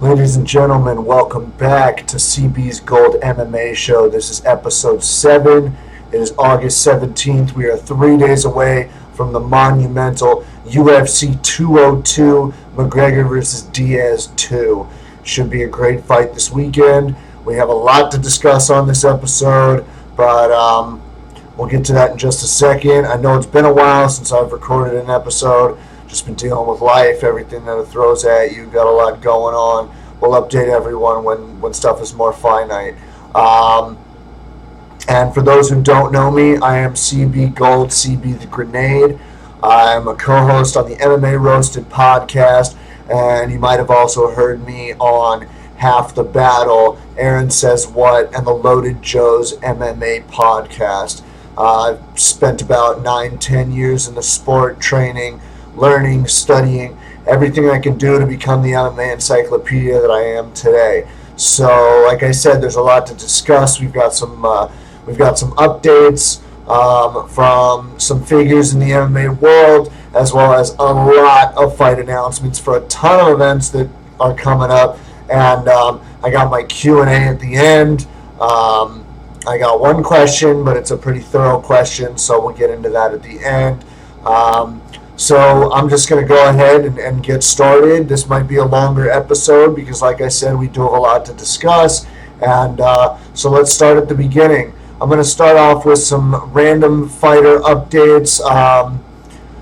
Ladies and gentlemen, welcome back to CB's Gold MMA Show. This is episode 7. It is August 17th. We are 3 days away from the monumental UFC 202 McGregor versus Diaz 2. Should be a great fight this weekend. We have a lot to discuss on this episode, but we'll get to that in just a second. I know it's been a while since I've recorded an episode. Just been dealing with life, everything that it throws at you. Got a lot going on. We'll update everyone when stuff is more finite. And for those who don't know me, I am CB Gold, CB the Grenade. I'm a co-host on the MMA Roasted podcast, and you might have also heard me on Half the Battle, Aaron Says What, and the Loaded Joe's MMA podcast. I've spent about 9-10 years in the sport, training, learning, studying, everything I can do to become the MMA encyclopedia that I am today. So, like I said, there's a lot to discuss. We've got some updates from some figures in the MMA world, as well as a lot of fight announcements for a ton of events that are coming up. And I got my Q&A at the end. I got one question, but it's a pretty thorough question, so we'll get into that at the end. So I'm just going to go ahead and get started. This might be a longer episode because, like I said, we do have a lot to discuss. And so let's start at the beginning. I'm going to start off with some random fighter updates.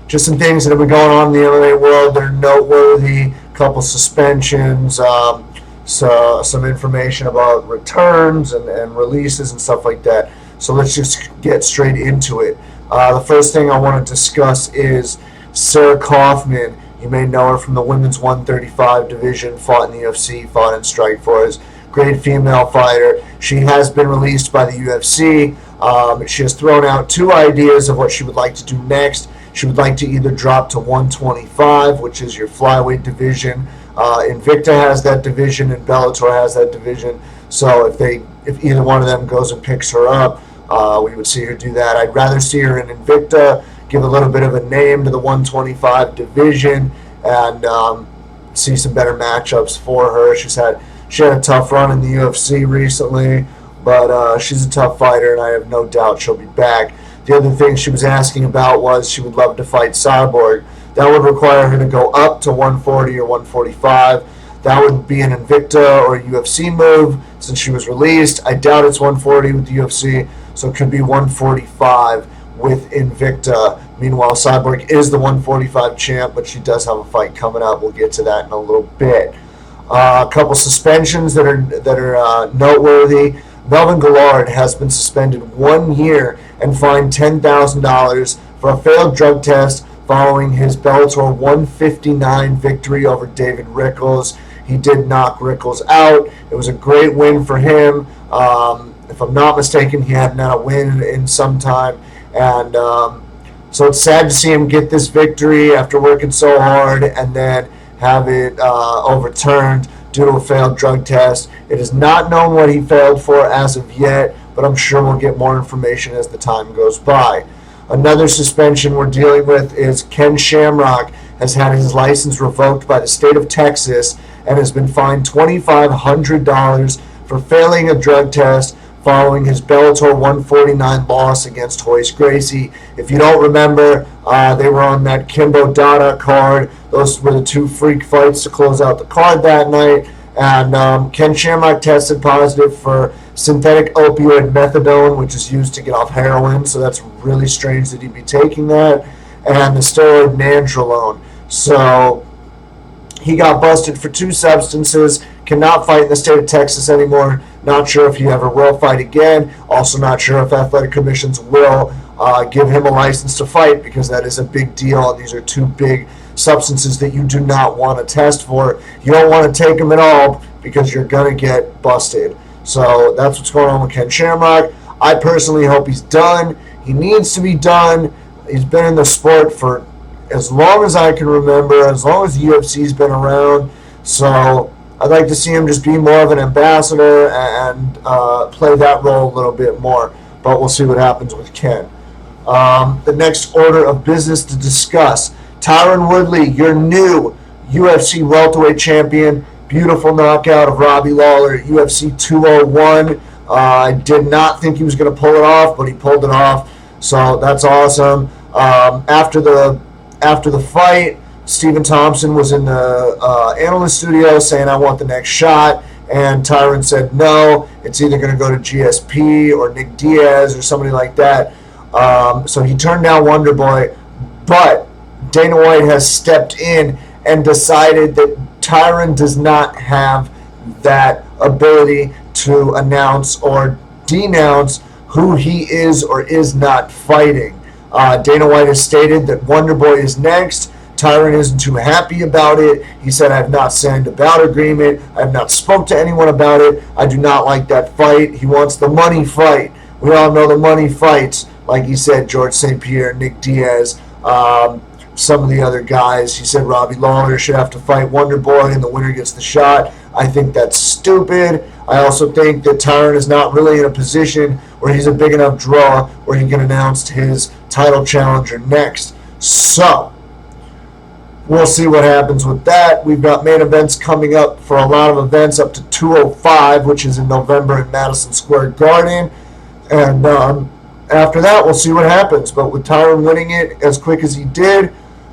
Just some things that have been going on in the MMA world that are noteworthy. A couple suspensions. So some information about returns and releases and stuff like that. So let's just get straight into it. The first thing I want to discuss is Sarah Kaufman. You may know her from the women's 135 division, fought in the UFC, fought in Strikeforce. Great female fighter. She has been released by the UFC. She has thrown out two ideas of what she would like to do next. She would like to either drop to 125, which is your flyweight division. Invicta has that division and Bellator has that division. So if either one of them goes and picks her up, we would see her do that. I'd rather see her in Invicta, give a little bit of a name to the 125 division, and see some better matchups for her. She had a tough run in the UFC recently, but she's a tough fighter, and I have no doubt she'll be back. The other thing she was asking about was she would love to fight Cyborg. That would require her to go up to 140 or 145. That would be an Invicta or a UFC move since she was released. I doubt it's 140 with the UFC, so it could be 145 with Invicta. Meanwhile, Cyborg is the 145 champ, but she does have a fight coming up. We'll get to that in a little bit. A couple suspensions that are noteworthy. Melvin Guillard has been suspended 1 year and fined $10,000 for a failed drug test following his Bellator 159 victory over David Rickles. He did knock Rickles out. It was a great win for him. If I'm not mistaken, he hadn't had a win in some time. And so it's sad to see him get this victory after working so hard and then have it overturned due to a failed drug test. It is not known what he failed for as of yet, but I'm sure we'll get more information as the time goes by. Another suspension we're dealing with is Ken Shamrock has had his license revoked by the state of Texas and has been fined $2,500 for failing a drug test following his Bellator 149 loss against Royce Gracie. If you don't remember, they were on that Kimbo Dada card. Those were the two freak fights to close out the card that night. And Ken Shamrock tested positive for synthetic opioid methadone, which is used to get off heroin, so that's really strange that he'd be taking that, and the steroid nandrolone. So he got busted for two substances, cannot fight in the state of Texas anymore. Not sure if he ever will fight again. Also not sure if athletic commissions will give him a license to fight, because that is a big deal. These are two big substances that you do not want to test for. You don't want to take them at all because you're going to get busted. So that's what's going on with Ken Shamrock. I personally hope he's done. He needs to be done. He's been in the sport for as long as I can remember, as long as the UFC's been around. So I'd like to see him just be more of an ambassador and play that role a little bit more. But we'll see what happens with Ken. The next order of business to discuss. Tyron Woodley, your new UFC welterweight champion, Beautiful knockout of Robbie Lawler at UFC 201. I did not think he was going to pull it off, but he pulled it off. So that's awesome. After the fight, Stephen Thompson was in the analyst studio saying, "I want the next shot." And Tyron said, "No, it's either going to go to GSP or Nick Diaz or somebody like that." So he turned down Wonderboy. But Dana White has stepped in and decided that Tyron does not have that ability to announce or denounce who he is or is not fighting. Dana White has stated that Wonderboy is next. Tyron isn't too happy about it. He said, "I have not signed a bout agreement. I have not spoke to anyone about it. I do not like that fight." He wants the money fight. We all know the money fights. Like he said, George St. Pierre, Nick Diaz, some of the other guys. He said Robbie Lawler should have to fight Wonderboy and the winner gets the shot. I think that's stupid. I also think that Tyron is not really in a position where he's a big enough draw where he can announce his title challenger next. So, we'll see what happens with that. We've got main events coming up for a lot of events up to 205, which is in November in Madison Square Garden. And after that, we'll see what happens. But with Tyron winning it as quick as he did,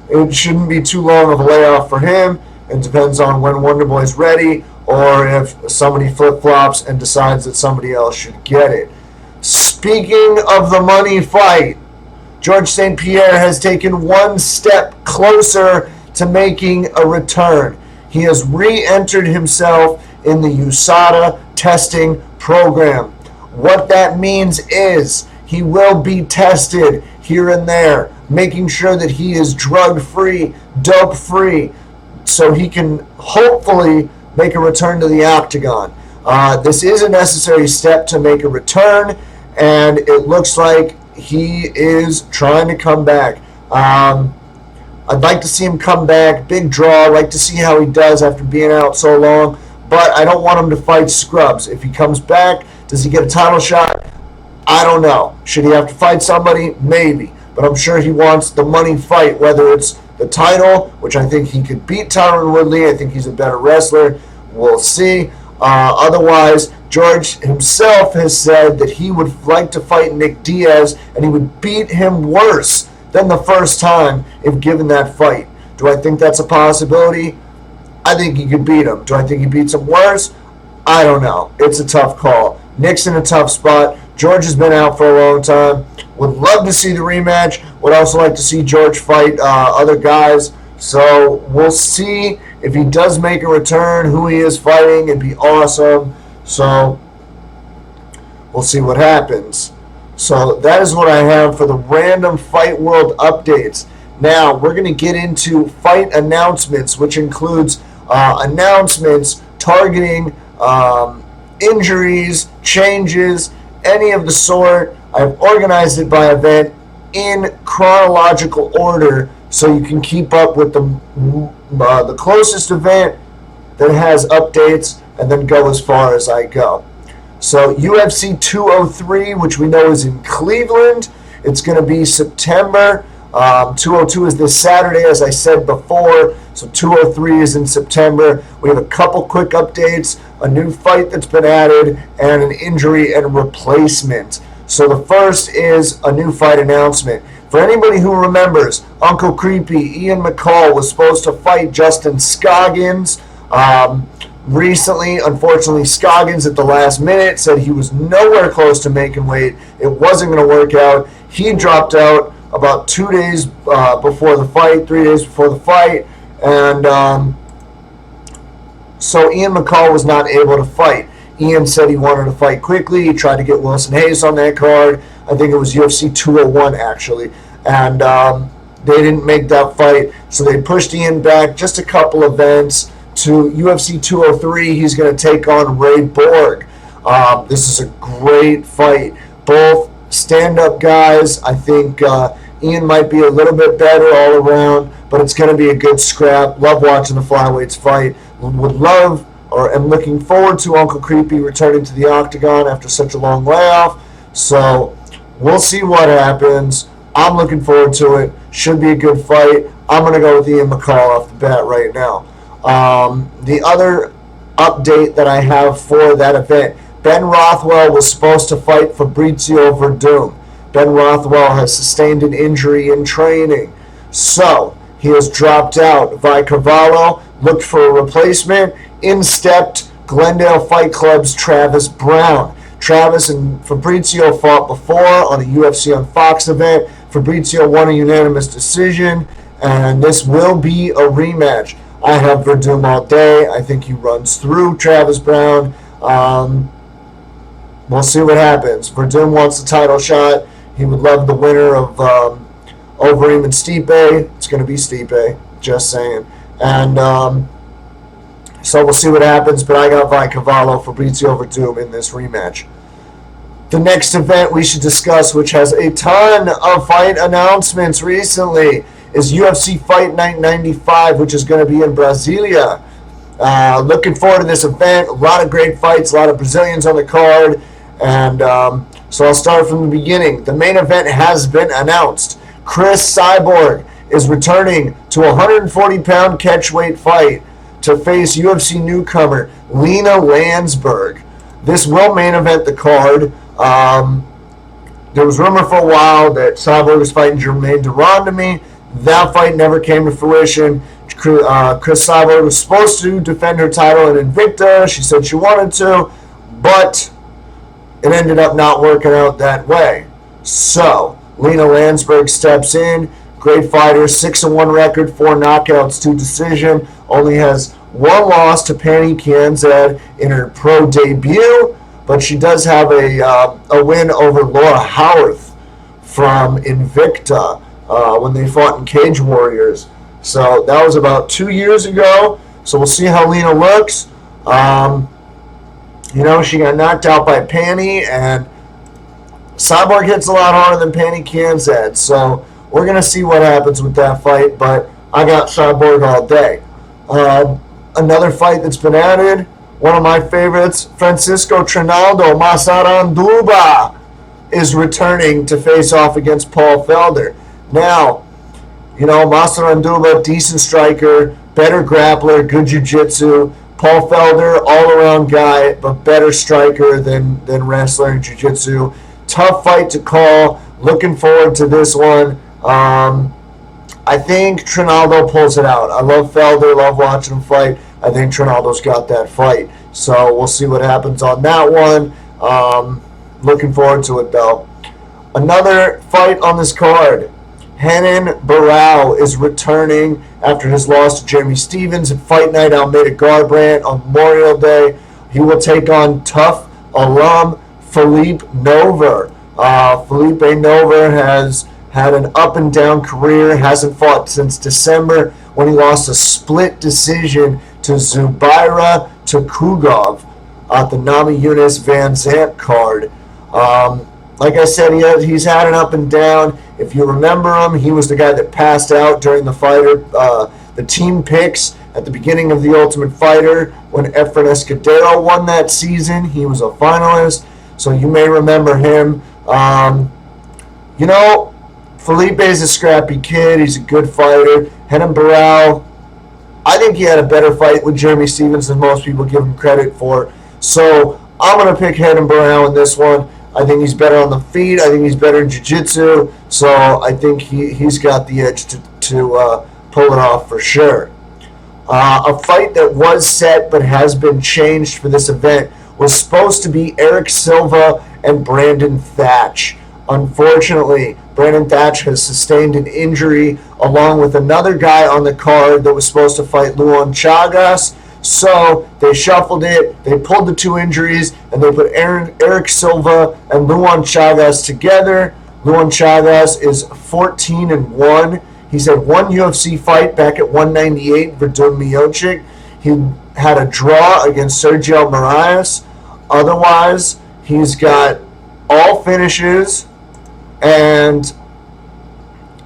it shouldn't be too long of a layoff for him. It depends on when Wonderboy's ready or if somebody flip-flops and decides that somebody else should get it. Speaking of the money fight, George St. Pierre has taken one step closer to making a return. He has re-entered himself in the USADA testing program. What that means is he will be tested here and there, making sure that he is drug-free, dope-free, so he can hopefully make a return to the octagon. This is a necessary step to make a return, and it looks like he is trying to come back. I'd like to see him come back. Big draw. I'd like to see how he does after being out so long. But I don't want him to fight scrubs. If he comes back, does he get a title shot? I don't know. Should he have to fight somebody? Maybe. But I'm sure he wants the money fight, whether it's the title, which I think he could beat Tyron Woodley. I think he's a better wrestler. We'll see. Otherwise, George himself has said that he would like to fight Nick Diaz, and he would beat him worse than the first time if given that fight. Do I think that's a possibility? I think he could beat him. Do I think he beats him worse? I don't know. It's a tough call. Nick's in a tough spot. George has been out for a long time. Would love to see the rematch. Would also like to see George fight other guys. So we'll see if he does make a return, who he is fighting. It'd be awesome. So we'll see what happens. So that is what I have for the random Fight World updates. Now we're going to get into fight announcements, which includes announcements targeting injuries, changes, any of the sort. I've organized it by event in chronological order so you can keep up with the closest event that has updates and then go as far as I go. So UFC 203, which we know is in Cleveland, it's going to be September. 202 is this Saturday, as I said before. So 203 is in September. We have a couple quick updates, a new fight that's been added, and an injury and replacement. So the first is a new fight announcement. For anybody who remembers, Uncle Creepy, Ian McCall, was supposed to fight Justin Scoggins. Recently, unfortunately, Scoggins at the last minute said he was nowhere close to making weight. It wasn't going to work out. He dropped out about 2 days before the fight, 3 days before the fight, and so Ian McCall was not able to fight. Ian said he wanted to fight quickly. He tried to get Wilson Hayes on that card. I think it was UFC 201, actually, and they didn't make that fight, so they pushed Ian back just a couple events to UFC 203. He's going to take on Ray Borg. This is a great fight. Both stand-up guys. I think Ian might be a little bit better all around, but it's going to be a good scrap. Love watching the flyweights fight. Would love or am looking forward to Uncle Creepy returning to the octagon after such a long layoff. So we'll see what happens. I'm looking forward to it. Should be a good fight. I'm going to go with Ian McCall off the bat right now. The other update that I have for that event. Ben Rothwell was supposed to fight Fabrizio Verdum. Ben Rothwell has sustained an injury in training, so he has dropped out. Cavallo looked for a replacement. In stepped Glendale Fight Club's Travis Brown. Travis and Fabrizio fought before on a UFC on Fox event. Fabrizio won a unanimous decision, and this will be a rematch. I have Verdum all day. I think he runs through Travis Brown. We'll see what happens. Verdum wants the title shot. He would love the winner of Overeem and Stipe. It's going to be Stipe, just saying. And so we'll see what happens, but I got Cavallo, Fabrizio Verdum in this rematch. The next event we should discuss, which has a ton of fight announcements recently, is UFC Fight Night 95, which is going to be in Brasilia. Looking forward to this event. A lot of great fights, a lot of Brazilians on the card. And so I'll start from the beginning. The main event has been announced. Chris Cyborg is returning to a 140-pound catchweight fight to face UFC newcomer Lena Landsberg. This will main event the card. There was rumor for a while that Cyborg was fighting Jermaine Durandamy. That fight never came to fruition. Chris Cyborg was supposed to defend her title in Invicta. She said she wanted to, but it ended up not working out that way. So Lena Landsberg steps in. Great fighter, 6-1 record, 4 knockouts, 2 decision. Only has 1 loss to Pannie Kianzad in her pro debut, but she does have a win over Laura Howarth from Invicta when they fought in Cage Warriors. So that was about 2 years ago. So we'll see how Lena looks. She got knocked out by Pannie, and Cyborg hits a lot harder than Pannie Kianzad. So we're going to see what happens with that fight, but I got Cyborg all day. Another fight that's been added, one of my favorites, Francisco Trinaldo Masaranduba is returning to face off against Paul Felder. Now, Masaranduba, decent striker, better grappler, good jiu-jitsu. Paul Felder, all-around guy, but better striker than wrestler and jiu-jitsu. Tough fight to call. Looking forward to this one. I think Trinaldo pulls it out. I love Felder, love watching him fight. I think Trinaldo's got that fight. So we'll see what happens on that one. Looking forward to it, though. Another fight on this card. Renan Barão is returning after his loss to Jeremy Stephens at Fight Night Almeida Garbrandt on Memorial Day. He will take on tough alum Felipe Nover. Felipe Nover has had an up-and-down career, hasn't fought since December when he lost a split decision to Zubaira Tukugov at the Nami Yunus Van Zant card. Like I said, he's had an up and down. If you remember him, he was the guy that passed out during the team picks at the beginning of The Ultimate Fighter when Efren Escudero won that season. He was a finalist, so you may remember him. Felipe is a scrappy kid. He's a good fighter. Renan Barão, I think he had a better fight with Jeremy Stephens than most people give him credit for. So I'm going to pick Renan Barão in this one. I think he's better on the feet. I think he's better in jiu-jitsu. So I think he's got the edge to pull it off for sure. A fight that was set but has been changed for this event was supposed to be Eric Silva and Brandon Thatch. Unfortunately, Brandon Thatch has sustained an injury along with another guy on the card that was supposed to fight Luan Chagas. So they shuffled it, they pulled the 2 injuries, and they put Eric Silva and Luan Chagas together. Luan Chagas is 14-1. He's had 1 UFC fight back at 198, Verdun Miocic. He had a draw against Sergio Moraes. Otherwise, he's got all finishes and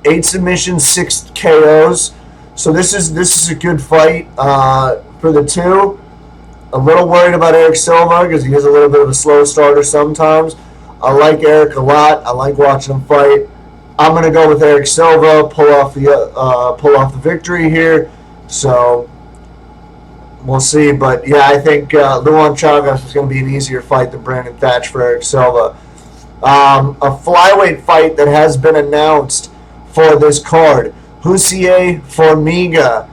8 submissions, 6 KOs. So this is a good fight for the 2. A little worried about Eric Silva because he is a little bit of a slow starter sometimes. I like Eric a lot. I like watching him fight. I'm going to go with Eric Silva, pull off the victory here. So we'll see. But yeah, I think Luan Chagas is going to be an easier fight than Brandon Thatch for Eric Silva. A flyweight fight that has been announced for this card. Hussier Formiga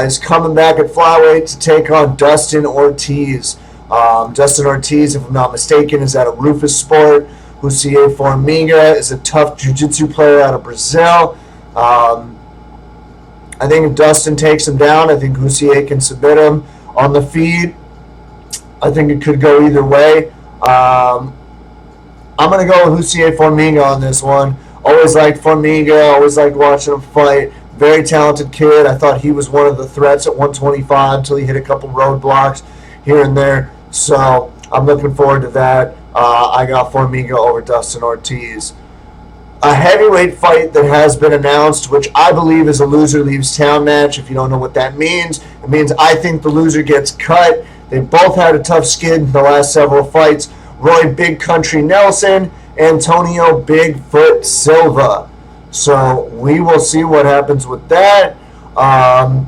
is coming back at flyweight to take on Dustin Ortiz. Dustin Ortiz, if I'm not mistaken, is out of Rufus Sport. Hussier Formiga is a tough jiu-jitsu player out of Brazil. I think if Dustin takes him down, I think Hussier can submit him on the feet. I think it could go either way. I'm going to go with Hussier Formiga on this one. Always liked Formiga. Always liked watching him fight. Very talented kid. I thought he was one of the threats at 125 until he hit a couple roadblocks here and there. So I'm looking forward to that. I got Formiga over Dustin Ortiz. A heavyweight fight that has been announced, which I believe is a loser leaves town match. If you don't know what that means, it means I think the loser gets cut. They both had a tough skid in the last several fights. Roy Big Country Nelson, Antonio Bigfoot Silva. So we will see what happens with that. I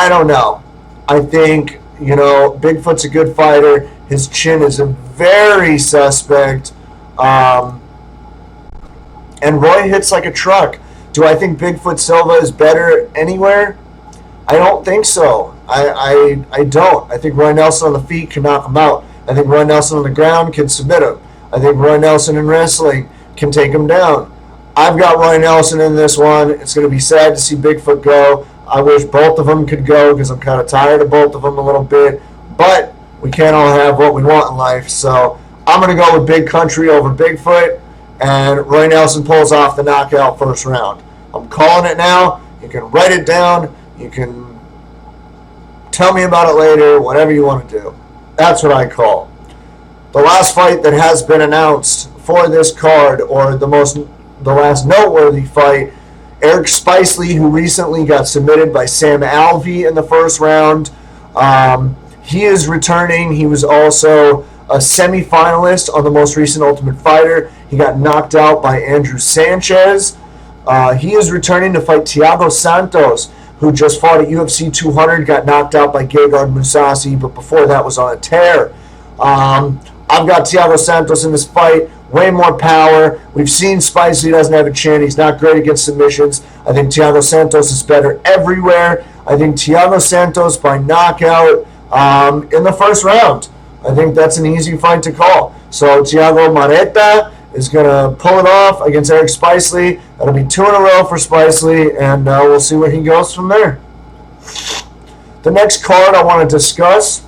don't know. I think, Bigfoot's a good fighter. His chin is very suspect. And Roy hits like a truck. Do I think Bigfoot Silva is better anywhere? I don't think so. I don't. I think Roy Nelson on the feet can knock him out. I think Roy Nelson on the ground can submit him. I think Roy Nelson in wrestling can take him down. I've got Roy Nelson in this one. It's going to be sad to see Bigfoot go. I wish both of them could go because I'm kind of tired of both of them a little bit. But we can't all have what we want in life. So I'm going to go with Big Country over Bigfoot. And Roy Nelson pulls off the knockout first round. I'm calling it now. You can write it down. You can tell me about it later, whatever you want to do. That's what I call. The last fight that has been announced for this card, or the last noteworthy fight, Eric Spicely, who recently got submitted by Sam Alvey in the first round. He is returning. He was also a semifinalist on the most recent Ultimate Fighter. He got knocked out by Andrew Sanchez. He is returning to fight Thiago Santos, who just fought at UFC 200, got knocked out by Gegard Mousasi, but before that was on a tear. I've got Thiago Santos in this fight. Way more power. We've seen Spicely doesn't have a chin. He's not great against submissions. I think Thiago Santos is better everywhere. I think Thiago Santos by knockout in the first round. I think that's an easy fight to call. So Thiago Mareta is going to pull it off against Eric Spicely. That'll be 2 in a row for Spicely, and we'll see where he goes from there. The next card I want to discuss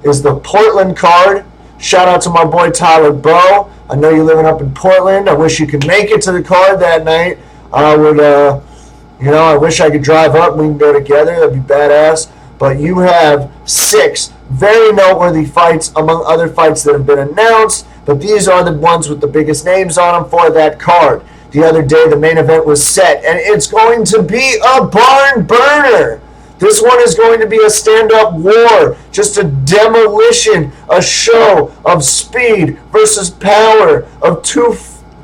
is the Portland card. Shout out to my boy Tyler Bowe. I know you're living up in Portland. I wish you could make it to the card that night. I would, I wish I could drive up and we can go together. That'd be badass. But you have 6 very noteworthy fights among other fights that have been announced. But these are the ones with the biggest names on them for that card. The other day, the main event was set, and it's going to be a barn burner. This one is going to be a stand-up war, just a demolition, a show of speed versus power of 2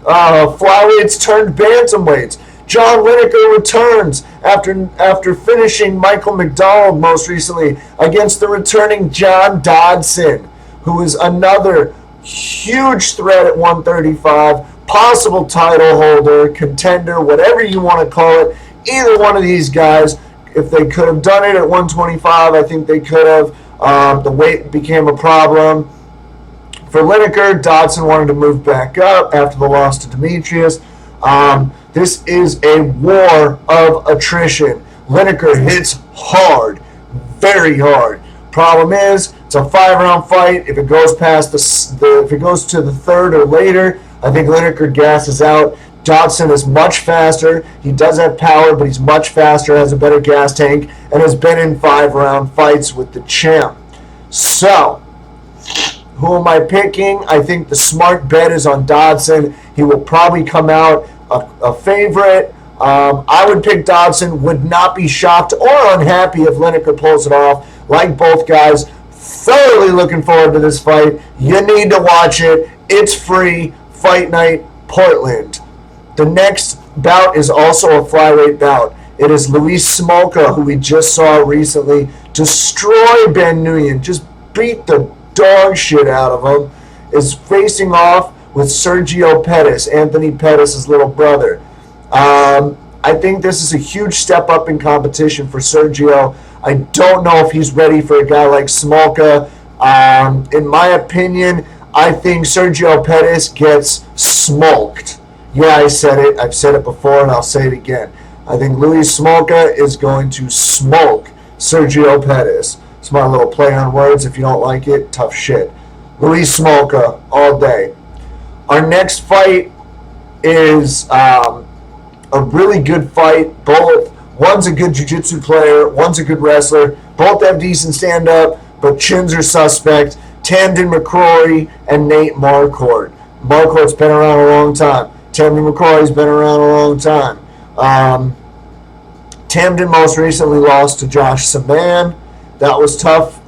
flyweights turned bantamweights. John Lineker returns after finishing Michael McDonald most recently against the returning John Dodson, who is another huge threat at 135, possible title holder, contender, whatever you want to call it. Either one of these guys, if they could have done it at 125, I think they could have. The weight became a problem. For Lineker, Dodson wanted to move back up after the loss to Demetrius. This is a war of attrition. Lineker hits hard, very hard. Problem is, it's a 5-round fight. If it goes past if it goes to the 3rd or later, I think Lineker gasses out. Dodson is much faster. He does have power, but he's much faster, has a better gas tank, and has been in 5-round fights with the champ. So, who am I picking? I think the smart bet is on Dodson. He will probably come out a favorite. I would pick Dodson. Would not be shocked or unhappy if Lineker pulls it off. Like both guys, thoroughly looking forward to this fight. You need to watch it. It's free. Fight Night, Portland. The next bout is also a flyweight bout. It is Luis Smolka, who we just saw recently destroy Ben Nguyen, just beat the dog shit out of him, is facing off with Sergio Pettis, Anthony Pettis' little brother. I think this is a huge step up in competition for Sergio. I don't know if he's ready for a guy like Smolka. In my opinion, I think Sergio Pettis gets smoked. Yeah, I said it. I've said it before, and I'll say it again. I think Luis Smolka is going to smoke Sergio Pettis. Smart little play on words. If you don't like it, tough shit. Luis Smolka all day. Our next fight is a really good fight. One's a good jiu-jitsu player. One's a good wrestler. Both have decent stand-up, but chins are suspect. Tamden McCrory and Nate Marquardt. Marquardt's been around a long time. Tamden McCrory's been around a long time. Tamden most recently lost to Josh Saman. That was tough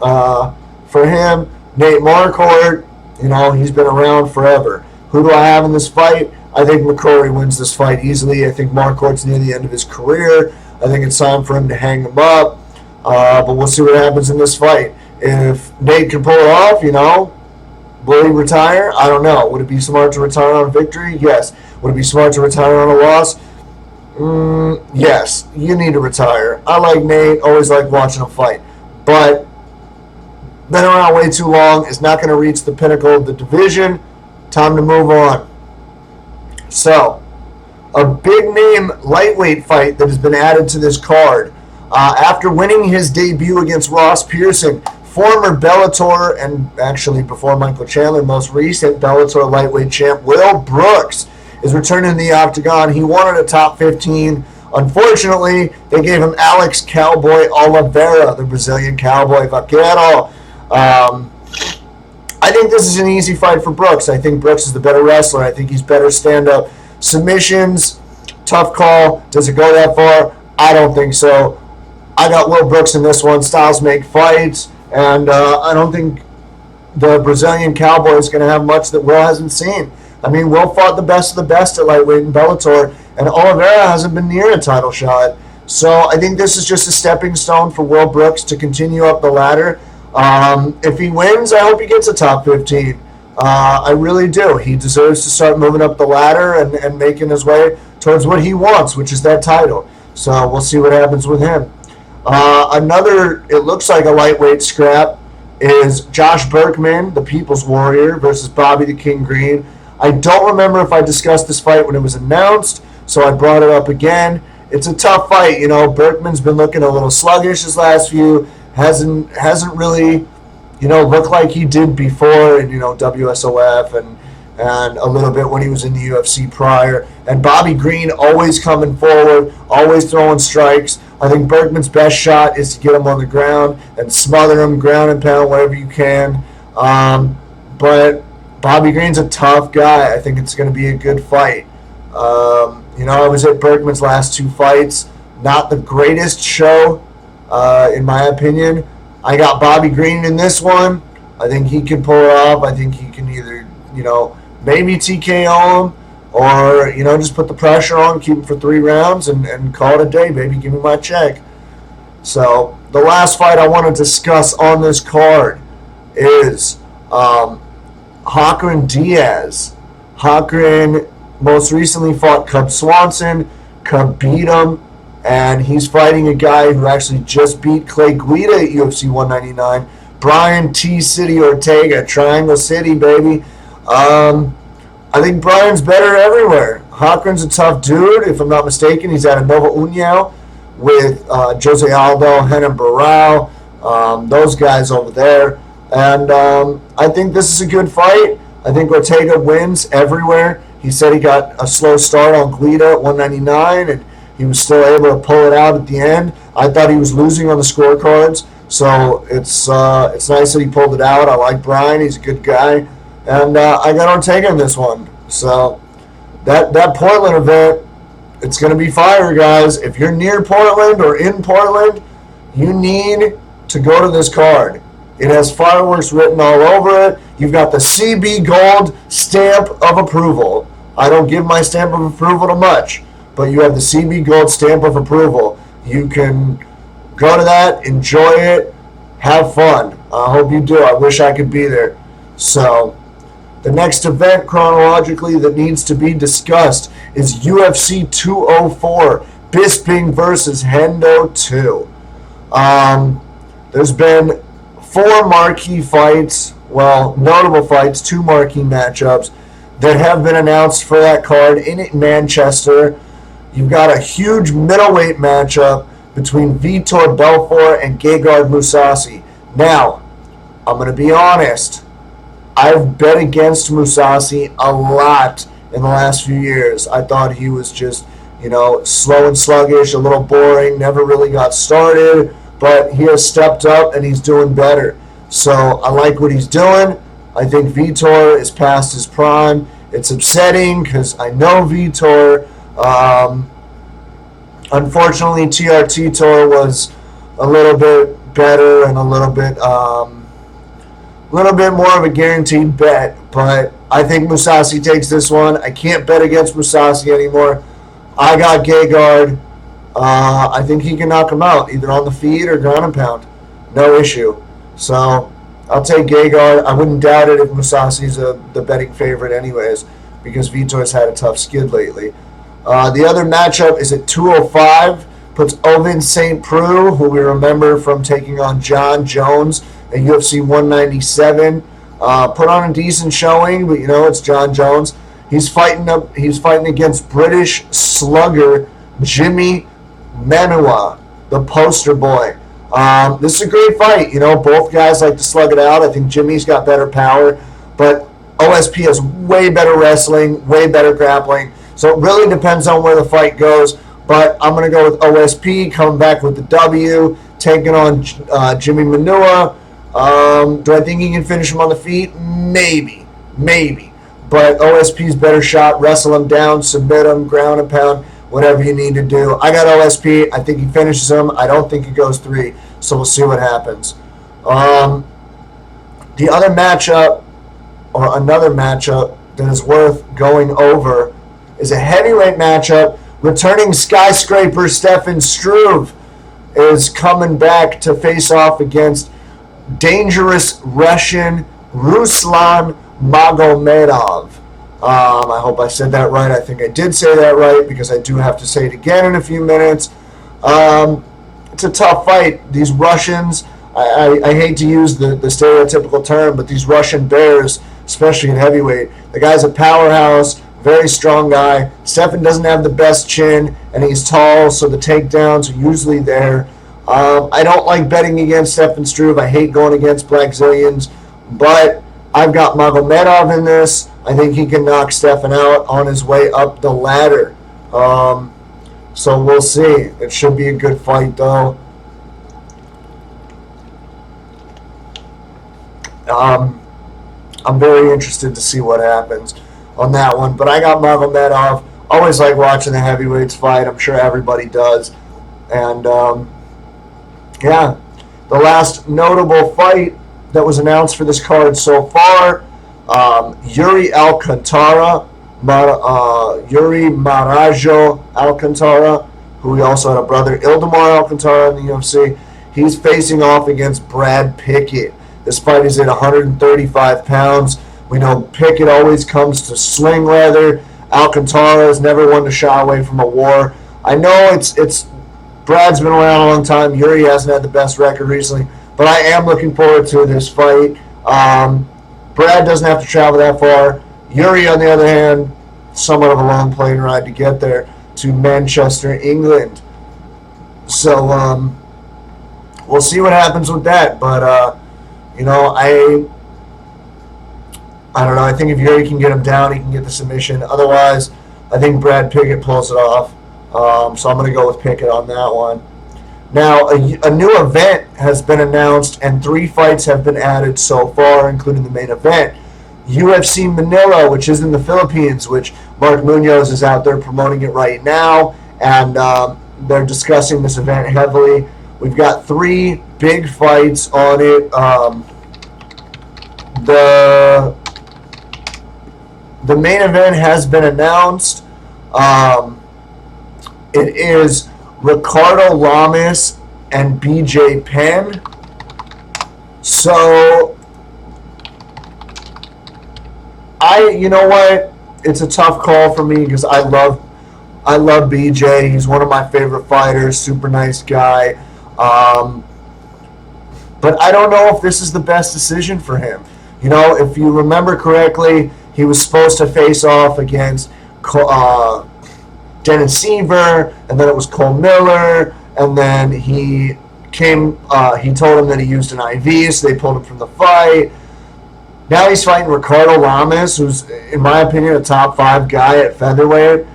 for him. Nate Marquardt, he's been around forever. Who do I have in this fight? I think McCrory wins this fight easily. I think Marquardt's near the end of his career. I think it's time for him to hang him up. But we'll see what happens in this fight. If Nate can pull it off, will he retire? I don't know. Would it be smart to retire on a victory? Yes. Would it be smart to retire on a loss? Yes. You need to retire. I like Nate. Always like watching him fight. But been around way too long. Is not going to reach the pinnacle of the division. Time to move on. So, a big name lightweight fight that has been added to this card. After winning his debut against Ross Pearson, former Bellator, and actually before Michael Chandler, most recent Bellator lightweight champ, Will Brooks, is returning to the octagon. He wanted a top 15. Unfortunately, they gave him Alex Cowboy Oliveira, the Brazilian Cowboy Vaquero. I think this is an easy fight for Brooks. I think Brooks is the better wrestler. I think he's better stand-up. Submissions, tough call. Does it go that far? I don't think so. I got Will Brooks in this one. Styles make fights, and I don't think the Brazilian Cowboy is going to have much that Will hasn't seen. I mean, Will fought the best of the best at lightweight in Bellator, and Oliveira hasn't been near a title shot. So I think this is just a stepping stone for Will Brooks to continue up the ladder. If he wins, I hope he gets a top 15. I really do. He deserves to start moving up the ladder and making his way towards what he wants, which is that title. So we'll see what happens with him. Another, it looks like a lightweight scrap, is Josh Berkman, the People's Warrior, versus Bobby the King Green. I don't remember if I discussed this fight when it was announced, so I brought it up again. It's a tough fight. Berkman's been looking a little sluggish his last few. Hasn't really, looked like he did before in, WSOF and a little bit when he was in the UFC prior. And Bobby Green always coming forward, always throwing strikes. I think Berkman's best shot is to get him on the ground and smother him, ground and pound, wherever you can. But Bobby Green's a tough guy. I think it's going to be a good fight. I was at Berkman's last two fights. Not the greatest show, in my opinion. I got Bobby Green in this one. I think he can pull it off. I think he can either, maybe TKO him or, just put the pressure on, keep him for 3 rounds and call it a day, baby. Give me my check. So the last fight I want to discuss on this card is Hakrin Diaz. Hakrin most recently fought Cub Swanson. Cub beat him. And he's fighting a guy who actually just beat Clay Guida at UFC 199. Brian T. City Ortega, Triangle City, baby. I think Brian's better everywhere. Hakrin's a tough dude, if I'm not mistaken. He's out of Nova União with Jose Aldo, Renan Barão, those guys over there. And I think this is a good fight. I think Ortega wins everywhere. He said he got a slow start on Guida at 199, and he was still able to pull it out at the end. I thought he was losing on the scorecards, so it's nice that he pulled it out. I like Brian. He's a good guy. And I got Ortega in this one. So that Portland event, it's going to be fire, guys. If you're near Portland or in Portland, you need to go to this card. It has fireworks written all over it. You've got the CB Gold stamp of approval. I don't give my stamp of approval to much, but you have the CB Gold stamp of approval. You can go to that, enjoy it, have fun. I hope you do. I wish I could be there. So, the next event chronologically that needs to be discussed is UFC 204, Bisping versus Hendo 2. There's been 4 marquee fights, well, notable fights, 2 marquee matchups that have been announced for that card in Manchester. You've got a huge middleweight matchup between Vitor Belfort and Gegard Mousasi. Now, I'm going to be honest. I've bet against Mousasi a lot in the last few years. I thought he was just, slow and sluggish, a little boring, never really got started, but he has stepped up and he's doing better. So I like what he's doing. I think Vitor is past his prime. It's upsetting because I know Vitor. Unfortunately, TRT Tour was a little bit better and a little bit more of a guaranteed bet, but I think Mousasi takes this one. I can't bet against Mousasi anymore. I got Gegard. I think he can knock him out, either on the feet or ground and pound. No issue. So I'll take Gegard. I wouldn't doubt it if Mousasi's the betting favorite anyways, because Vitor's had a tough skid lately. The other matchup is at 205. Puts Ovince St. Preux, who we remember from taking on John Jones at UFC 197. Put on a decent showing, but it's John Jones. He's fighting against British slugger Jimmy Manuwa, the poster boy. This is a great fight. Both guys like to slug it out. I think Jimmy's got better power, but OSP has way better wrestling, way better grappling. So it really depends on where the fight goes. But I'm going to go with OSP, coming back with the W, taking on Jimmy Manuwa. Do I think he can finish him on the feet? Maybe. But OSP's better shot. Wrestle him down, submit him, ground and pound, whatever you need to do. I got OSP. I think he finishes him. I don't think he goes 3. So we'll see what happens. The other matchup, or another matchup that is worth going over, is a heavyweight matchup. Returning skyscraper Stefan Struve is coming back to face off against dangerous Russian Ruslan Magomedov. I hope I said that right. I think I did say that right, because I do have to say it again in a few minutes. It's a tough fight. These Russians, I hate to use the stereotypical term, but these Russian bears, especially in heavyweight, the guy's a powerhouse, very strong guy. Stefan doesn't have the best chin, and he's tall, so the takedowns are usually there. I don't like betting against Stefan Struve. I hate going against Blackzilians, but I've got Magomedov in this. I think he can knock Stefan out on his way up the ladder. So we'll see. It should be a good fight, though. I'm very interested to see what happens on that one. But I got Magomedov. Always like watching the heavyweights fight. I'm sure everybody does. And, yeah, the last notable fight that was announced for this card so far, Yuri Alcantara, Yuri Marajo Alcantara, who we also had a brother, Ildemar Alcantara, in the UFC. He's facing off against Brad Pickett. This fight is at 135 pounds. We know Pickett always comes to sling leather. Alcantara has never won to shy away from a war. I know it's Brad's been around a long time. Yuri hasn't had the best record recently, but I am looking forward to this fight. Brad doesn't have to travel that far. Yuri, on the other hand, somewhat of a long plane ride to get there to Manchester, England. So we'll see what happens with that. But I don't know. I think if Yuri can get him down, he can get the submission. Otherwise, I think Brad Pickett pulls it off. So I'm going to go with Pickett on that one. Now, a new event has been announced, and 3 fights have been added so far, including the main event. UFC Manila, which is in the Philippines, which Mark Munoz is out there promoting it right now, and they're discussing this event heavily. We've got 3 big fights on it. The main event has been announced. It is Ricardo Lamas and BJ Penn. So, you know what? It's a tough call for me because I love BJ. He's one of my favorite fighters. Super nice guy. But I don't know if this is the best decision for him. You know, if you remember correctly, he was supposed to face off against Dennis Seaver, and then it was Cole Miller, and then he told him that he used an IV, so they pulled him from the fight. Now he's fighting Ricardo Lamas, who's, in my opinion, a top 5 guy at featherweight,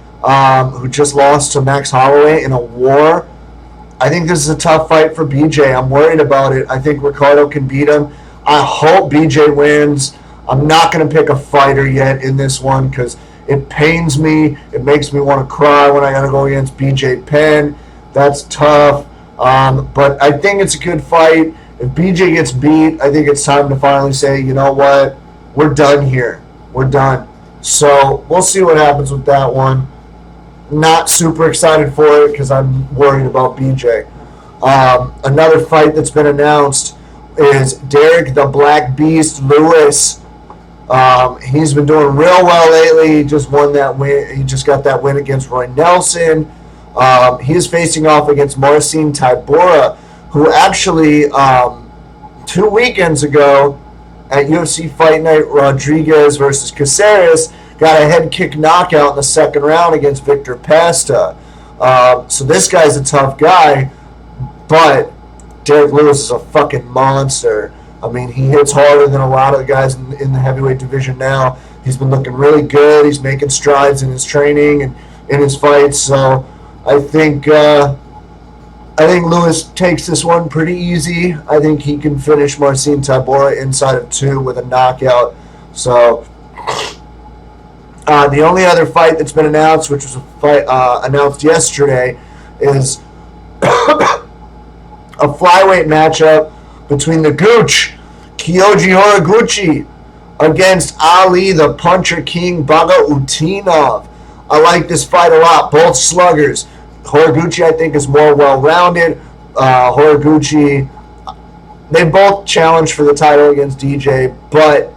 who just lost to Max Holloway in a war. I think this is a tough fight for BJ. I'm worried about it. I think Ricardo can beat him. I hope BJ wins. I'm not going to pick a fighter yet in this one because it pains me. It makes me want to cry when I got to go against BJ Penn. That's tough. But I think it's a good fight. If BJ gets beat, I think it's time to finally say, you know what? We're done here. We're done. So we'll see what happens with that one. Not super excited for it because I'm worried about BJ. Another fight that's been announced is Derek the Black Beast Lewis. He's been doing real well lately. He just won that win. He just got that win against Roy Nelson. He is facing off against Marcin Tybura, who actually 2 weekends ago at UFC Fight Night, Rodriguez versus Caceres got a head kick knockout in the second round against Victor Pasta. So this guy's a tough guy, but Derek Lewis is a fucking monster. I mean, he hits harder than a lot of the guys in the heavyweight division now. He's been looking really good. He's making strides in his training and in his fights. So I think Lewis takes this one pretty easy. I think he can finish Marcin Tybura inside of 2 with a knockout. So the only other fight that's been announced, which was a fight announced yesterday, is a flyweight matchup between the Gooch, Kyoji Horiguchi, against Ali the Puncher King Bagautinov. I like this fight a lot. Both sluggers. Horiguchi, I think, is more well-rounded. Horiguchi, they both challenged for the title against DJ, but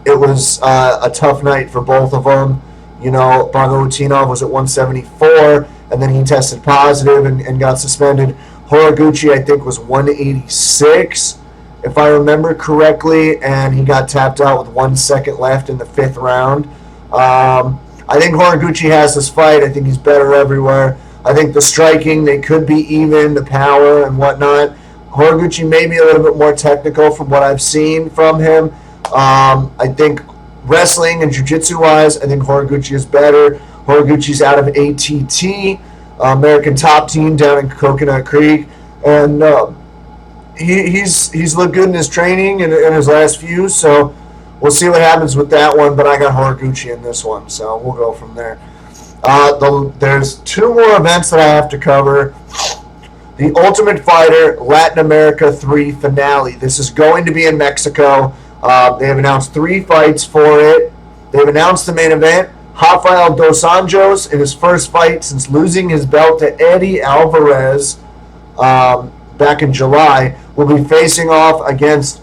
it was a tough night for both of them. You know, Bagautinov was at 174, and then he tested positive and got suspended. Horiguchi, I think, was 186, if I remember correctly, and he got tapped out with 1 second left in the 5th round. I think Horiguchi has this fight. I think he's better everywhere. I think the striking, they could be even, the power and whatnot. Horiguchi may be a little bit more technical from what I've seen from him. I think wrestling and jiu-jitsu-wise, I think Horiguchi is better. Horiguchi's out of ATT, American Top Team down in Coconut Creek, and he's looked good in his training and in his last few, so we'll see what happens with that one, but I got Horiguchi in this one, so we'll go from there. There's 2 more events that I have to cover. The Ultimate Fighter Latin America 3 finale. This is going to be in Mexico. They have announced 3 fights for it. They've announced the main event. Rafael dos Anjos, in his first fight since losing his belt to Eddie Alvarez back in July, will be facing off against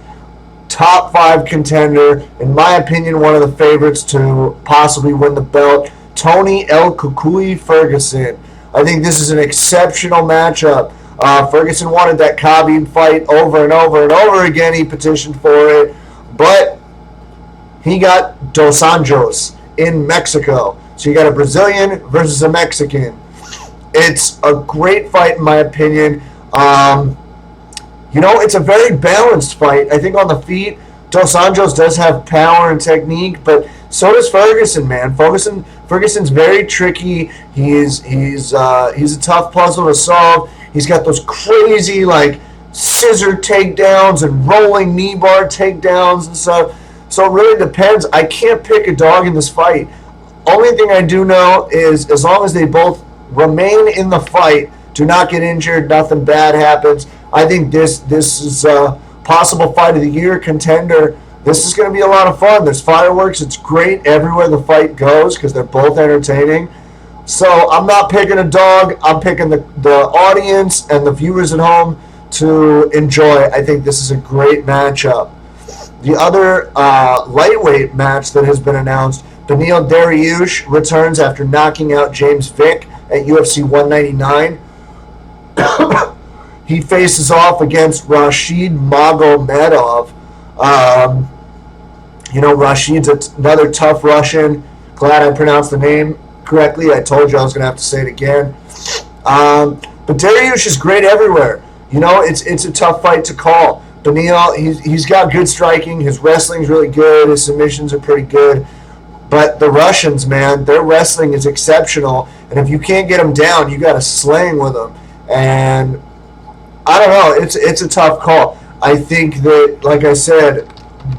top 5 contender, in my opinion, one of the favorites to possibly win the belt, Tony El Cucuy Ferguson. I think this is an exceptional matchup. Ferguson wanted that Khabib fight over and over and over again. He petitioned for it, but he got Dos Anjos in Mexico. So you got a Brazilian versus a Mexican. It's a great fight, in my opinion. It's a very balanced fight. I think on the feet, Dos Anjos does have power and technique, but so does Ferguson, man. Ferguson's very tricky. He's a tough puzzle to solve. He's got those crazy, like, scissor takedowns and rolling knee bar takedowns and stuff. So it really depends. I can't pick a dog in this fight. Only thing I do know is as long as they both remain in the fight, do not get injured, nothing bad happens, I think this is a possible fight of the year contender. This is going to be a lot of fun. There's fireworks. It's great everywhere the fight goes because they're both entertaining. So I'm not picking a dog. I'm picking the audience and the viewers at home to enjoy. I think this is a great matchup. The other lightweight match that has been announced, Beneil Dariush returns after knocking out James Vick at UFC 199. He faces off against Rashid Magomedov. Rashid's another tough Russian. Glad I pronounced the name correctly. I told you I was going to have to say it again. But Dariush is great everywhere. It's a tough fight to call. Beneil, he's got good striking. His wrestling's really good. His submissions are pretty good. But the Russians, man, their wrestling is exceptional. And if you can't get them down, you got to sling with them. And I don't know. It's a tough call. I think that, like I said,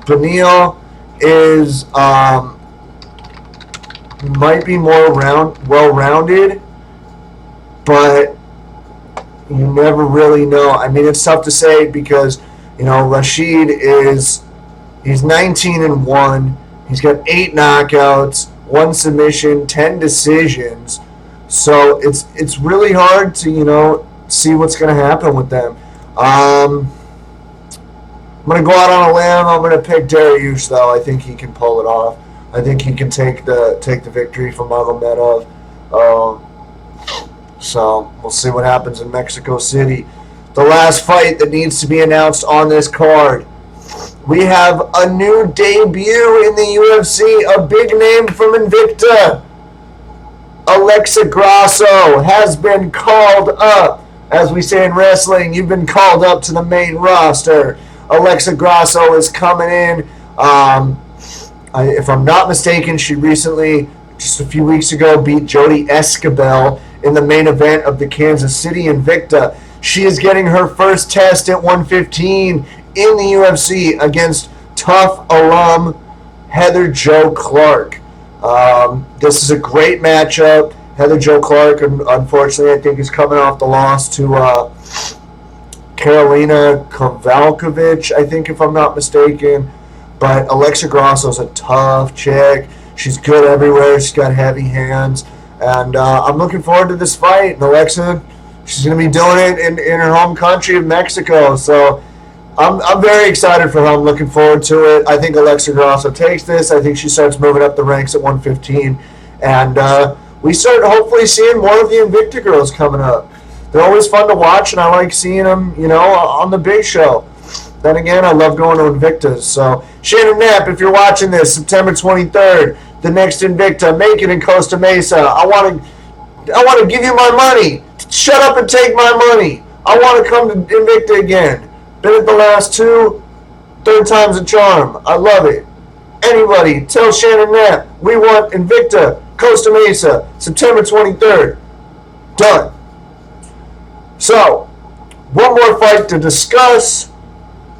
Beneil is might be more well-rounded, but you never really know. I mean, it's tough to say because Rashid he's 19-1. He's got 8 knockouts, 1 submission, 10 decisions. So it's really hard to see what's going to happen with them. I'm going to go out on a limb. I'm going to pick Dariush, though. I think he can pull it off. I think he can take the victory from Magomedov. So we'll see what happens in Mexico City. The last fight that needs to be announced on this card. We have a new debut in the UFC, a big name from Invicta. Alexa Grasso has been called up. As we say in wrestling, you've been called up to the main roster. Alexa Grasso is coming in. If I'm not mistaken, she recently, just a few weeks ago, beat Jody Escobel in the main event of the Kansas City Invicta. She is getting her first test at 115 in the UFC against tough alum Heather Jo Clark. This is a great matchup. Heather Jo Clark, unfortunately, I think is coming off the loss to Karolina Kowalkiewicz, I think, if I'm not mistaken. But Alexa Grasso's a tough chick. She's good everywhere. She's got heavy hands. And I'm looking forward to this fight. And Alexa, she's going to be doing it in her home country of Mexico. So I'm very excited for her. I'm looking forward to it. I think Alexa Grasso takes this. I think she starts moving up the ranks at 115. And we start hopefully seeing more of the Invicta girls coming up. They're always fun to watch, and I like seeing them, on the big show. Then again, I love going to Invictas. So, Shannon Knapp, if you're watching this, September 23rd, the next Invicta, make it in Costa Mesa. I want to give you my money. Shut up and take my money. I want to come to Invicta again. Been at the last 2, third time's a charm. I love it. Anybody, tell Shannon Knapp, we want Invicta, Costa Mesa, September 23rd. Done. So, one more fight to discuss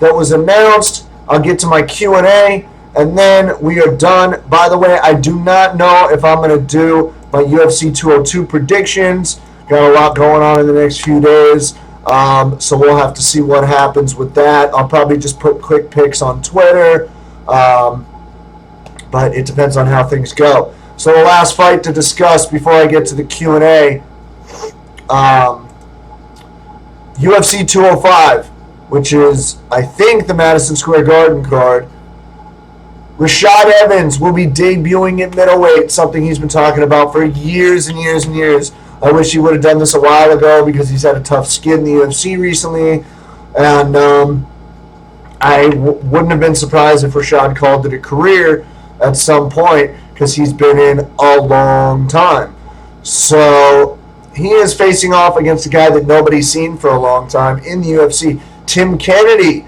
that was announced. I'll get to my Q&A, and then we are done. By the way, I do not know if I'm going to do my UFC 202 predictions. Got a lot going on in the next few days, so we'll have to see what happens with that. I'll probably just put quick picks on Twitter, but it depends on how things go. So the last fight to discuss before I get to the Q&A, UFC 205, which is, I think, the Madison Square Garden card. Rashad Evans will be debuting at middleweight, something he's been talking about for years and years and years. I wish he would have done this a while ago because he's had a tough skid in the UFC recently. And I wouldn't have been surprised if Rashad called it a career at some point because he's been in a long time. So he is facing off against a guy that nobody's seen for a long time in the UFC, Tim Kennedy.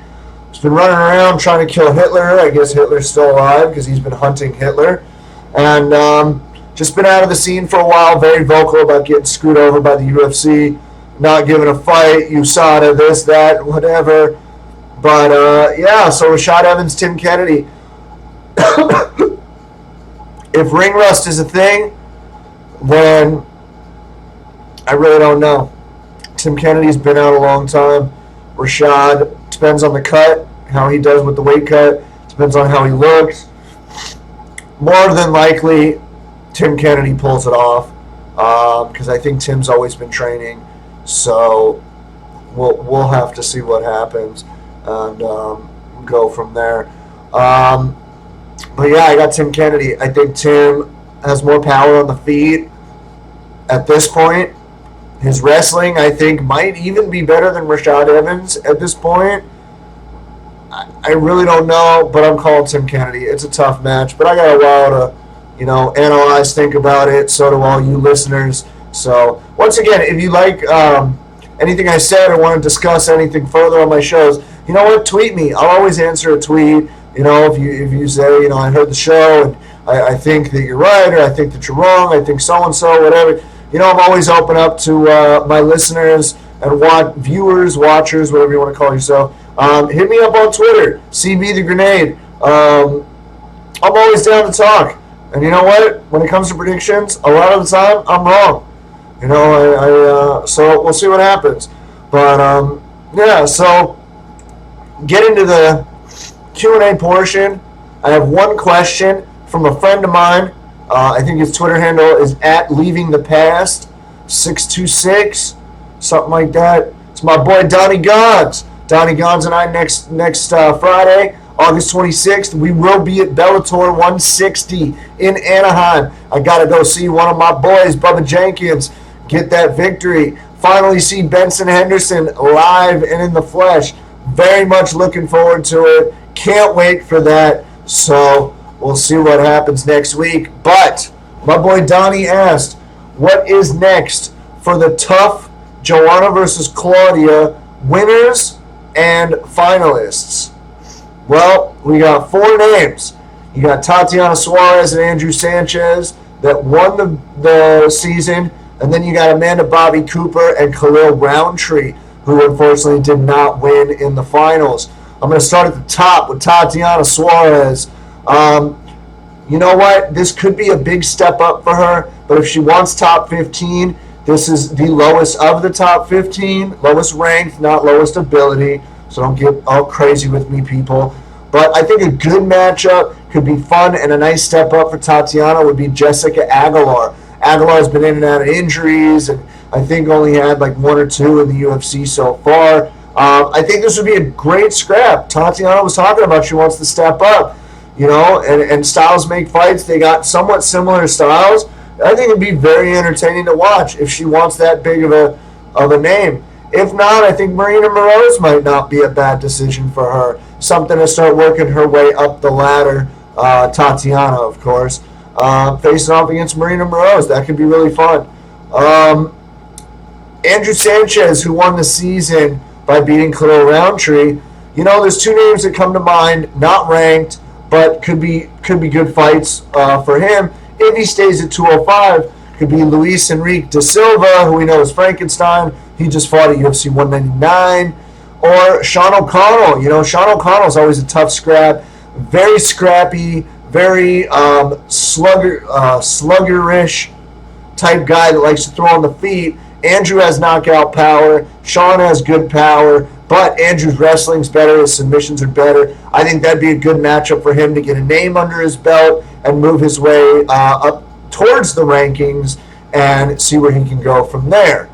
He's been running around trying to kill Hitler. I guess Hitler's still alive because he's been hunting Hitler. And just been out of the scene for a while, very vocal about getting screwed over by the UFC, not giving a fight, USADA, this, that, whatever. But, yeah, so Rashad Evans, Tim Kennedy. If ring rust is a thing, then I really don't know. Tim Kennedy's been out a long time. Rashad, depends on the cut, how he does with the weight cut. Depends on how he looks. More than likely, Tim Kennedy pulls it off. because I think Tim's always been training. So we'll have to see what happens and go from there. But yeah, I got Tim Kennedy. I think Tim has more power on the feet at this point. His wrestling, I think, might even be better than Rashad Evans at this point. I really don't know, but I'm calling Tim Kennedy. It's a tough match, but I got a while to, analyze, think about it. So do all you listeners. So once again, if you like anything I said or want to discuss anything further on my shows, you know what? Tweet me. I'll always answer a tweet. If you say, I heard the show and I think that you're right, or I think that you're wrong, I think so-and-so, whatever. I'm always open up to my listeners and viewers, watchers, whatever you want to call yourself. Hit me up on Twitter, CB the Grenade. I'm always down to talk. And you know what? When it comes to predictions, a lot of the time, I'm wrong. So we'll see what happens. But, so get into the Q&A portion. I have one question from a friend of mine. I think his Twitter handle is @LeavingThePast626, something like that. It's my boy Donnie Gons. Donnie Gons and I next Friday, August 26th, we will be at Bellator 160 in Anaheim. I got to go see one of my boys, Bubba Jenkins, get that victory. Finally see Benson Henderson live and in the flesh. Very much looking forward to it. Can't wait for that. So we'll see what happens next week. But my boy Donnie asked, what is next for the tough Joanna versus Claudia winners and finalists? Well, we got 4 names. You got Tatiana Suarez and Andrew Sanchez that won the season. And then you got Amanda Bobby Cooper and Khalil Roundtree, who unfortunately did not win in the finals. I'm going to start at the top with Tatiana Suarez. You know what? This could be a big step up for her, but if she wants top 15, this is the lowest of the top 15, lowest ranked, not lowest ability, so don't get all crazy with me, people. But I think a good matchup could be fun, and a nice step up for Tatiana would be Jessica Aguilar. Aguilar's been in and out of injuries, and I think only had like 1 or 2 in the UFC so far. I think this would be a great scrap. Tatiana was talking about she wants to step up, and styles make fights. They got somewhat similar styles. I think it'd be very entertaining to watch if she wants that big of a name. If not, I think Marina Moroz might not be a bad decision for her. Something to start working her way up the ladder. Tatiana, of course, facing off against Marina Moroz. That could be really fun. Andrew Sanchez, who won the season by beating Khalil Roundtree. There's 2 names that come to mind, not ranked, but could be good fights for him. If he stays at 205, could be Luis Enrique da Silva, who we know is Frankenstein. He just fought at UFC 199. Or Sean O'Connell. Sean O'Connell is always a tough scrap. Very scrappy, very sluggerish type guy that likes to throw on the feet. Andrew has knockout power. Sean has good power. But Andrew's wrestling's better. His submissions are better. I think that'd be a good matchup for him to get a name under his belt and move his way up towards the rankings and see where he can go from there.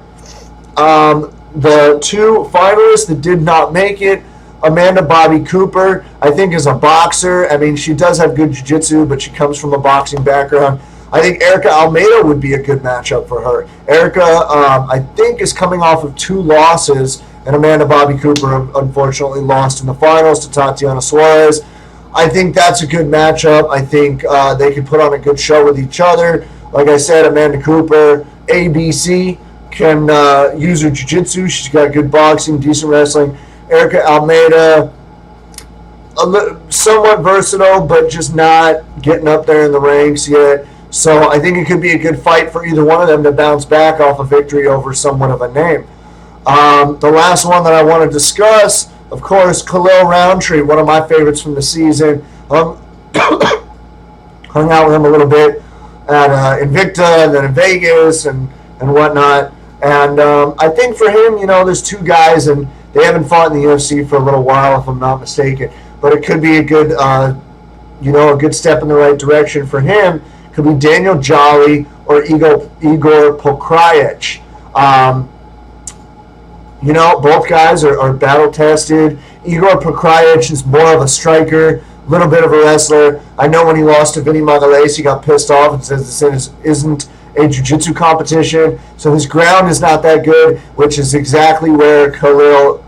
The 2 finalists that did not make it, Amanda Bobby Cooper, I think is a boxer. I mean, she does have good jiu-jitsu, but she comes from a boxing background. I think Erica Almeida would be a good matchup for her. Erica, I think, is coming off of 2 losses, and Amanda Bobby Cooper unfortunately lost in the finals to Tatiana Suarez. I think that's a good matchup. I think they could put on a good show with each other. Like I said, Amanda Cooper, ABC, can use her jiu-jitsu. She's got good boxing, decent wrestling. Erica Almeida, somewhat versatile, but just not getting up there in the ranks yet. So I think it could be a good fight for either one of them to bounce back off a victory over somewhat of a name. The last one that I want to discuss, of course, Khalil Roundtree, one of my favorites from the season. Hung out with him a little bit at Invicta and then in Vegas and whatnot. And I think for him, there's 2 guys, and they haven't fought in the UFC for a little while, if I'm not mistaken. But it could be a good, a good step in the right direction for him. Could be Daniel Jolly or Igor Pokrajic. Both guys are battle-tested. Igor Pokrajic is more of a striker, a little bit of a wrestler. I know when he lost to Vinny Magalhaes, he got pissed off and says this isn't a jiu-jitsu competition. So his ground is not that good, which is exactly where Khalil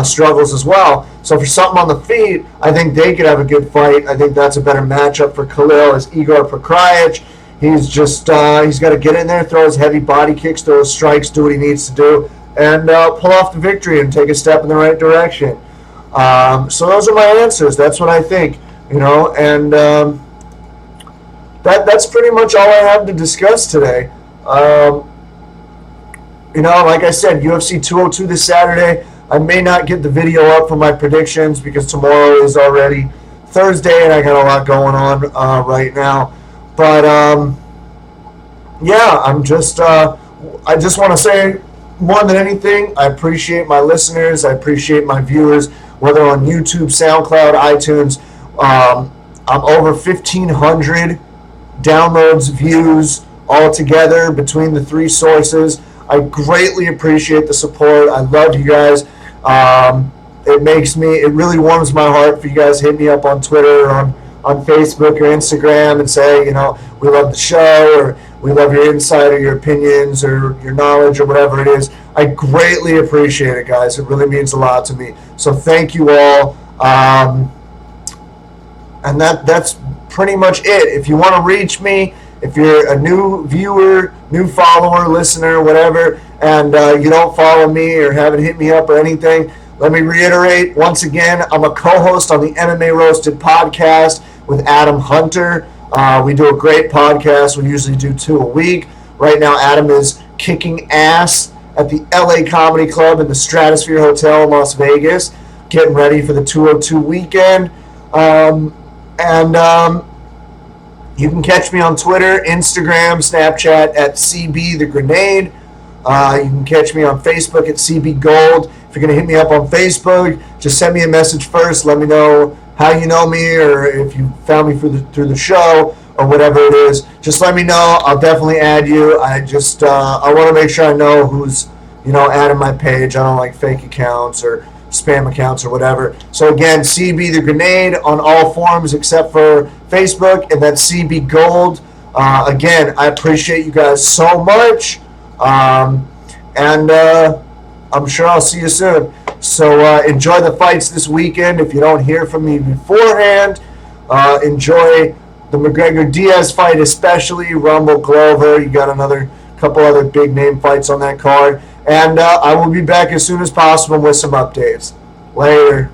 struggles as well. So for something on the feet, I think they could have a good fight. I think that's a better matchup for Khalil as Igor Pokrajic. He's just he's got to get in there, throw his heavy body kicks, throw his strikes, do what he needs to do, and pull off the victory and take a step in the right direction. So those are my answers. That's what I think, and that's pretty much all I have to discuss today. Like I said, UFC 202 this Saturday. I may not get the video up for my predictions because tomorrow is already Thursday and I got a lot going on right now. But I just want to say, more than anything, I appreciate my listeners. I appreciate my viewers, whether on YouTube, SoundCloud, iTunes. I'm over 1,500 downloads, views all together between the three sources. I greatly appreciate the support. I love you guys. It really warms my heart for you guys to hit me up on Twitter or on Facebook or Instagram and say, we love the show, or we love your insight or your opinions or your knowledge or whatever it is. I greatly appreciate it, guys. It really means a lot to me. So thank you all. And that's pretty much it. If you want to reach me, if you're a new viewer, new follower, listener, whatever, and you don't follow me or haven't hit me up or anything, let me reiterate once again, I'm a co-host on the MMA Roasted podcast with Adam Hunter. We do a great podcast. We usually do 2 a week. Right now, Adam is kicking ass at the LA Comedy Club in the Stratosphere Hotel in Las Vegas, getting ready for the 202 weekend. You can catch me on Twitter, Instagram, Snapchat at CB the Grenade. You can catch me on Facebook at CB Gold. If you're going to hit me up on Facebook, just send me a message first. Let me know how you know me, or if you found me through the show or whatever it is. Just let me know. I'll definitely add you. I want to make sure I know who's adding my page. I don't like fake accounts or spam accounts or whatever. So again, CB the Grenade on all forums except for Facebook, and that's CB Gold. Again, I appreciate you guys so much, and I'm sure I'll see you soon. So enjoy the fights this weekend. If you don't hear from me beforehand, enjoy the McGregor-Diaz fight, especially Rumble Glover. You got another couple other big name fights on that card. And I will be back as soon as possible with some updates. Later.